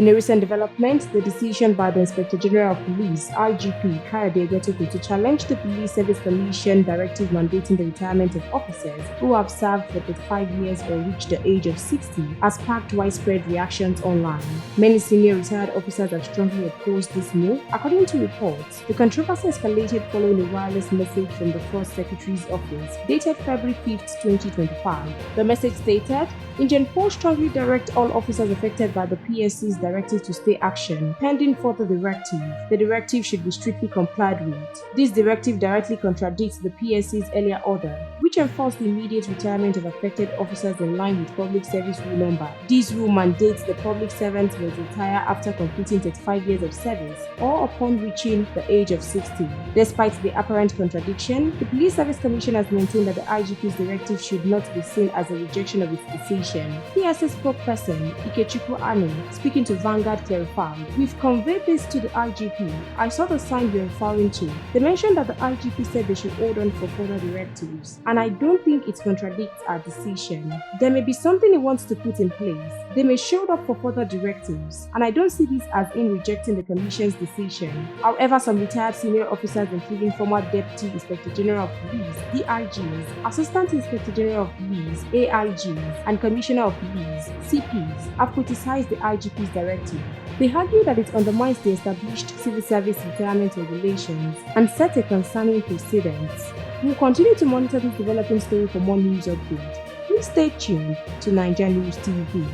In a recent development, the decision by the Inspector General of Police, IGP, egbetokun, to challenge the Police Service Commission directive mandating the retirement of officers who have served for 35 years or reached the age of 60 has sparked widespread reactions online. Many senior retired officers have strongly opposed this move. According to reports, the controversy escalated following a wireless message from the First Secretary's office dated February 5, 2025. The message stated, "Injun Post strongly direct all officers affected by the PSC's directive to stay action, pending further directive. The directive should be strictly complied with. This directive directly contradicts the PSC's earlier order, which enforced the immediate retirement of affected officers in line with Public Service Rule Number. This rule mandates the public servants must retire after completing 35 years of service or upon reaching the age of 60. Despite the apparent contradiction, the Police Service Commission has maintained that the IGP's directive should not be seen as a rejection of its decision. PSC spokesperson Anu, speaking to Vanguard, clarified, "We've conveyed this to the IGP. I saw the sign you're referring to. They mentioned that the IGP said they should hold on for further directives, and I don't think it contradicts our decision. There may be something he wants to put in place. They may show up for further directives, and I don't see this as in rejecting the Commission's decision." However, some retired senior officers, including former Deputy Inspector General of Police (DIGs), Assistant Inspector General of Police (AIGs), and Commissioner of Police (CPs), have criticized the IGP's directive. They argue that it undermines the established civil service retirement regulations and sets a concerning precedent. We will continue to monitor this developing story for more news updates. Please stay tuned to NaijaNews TV.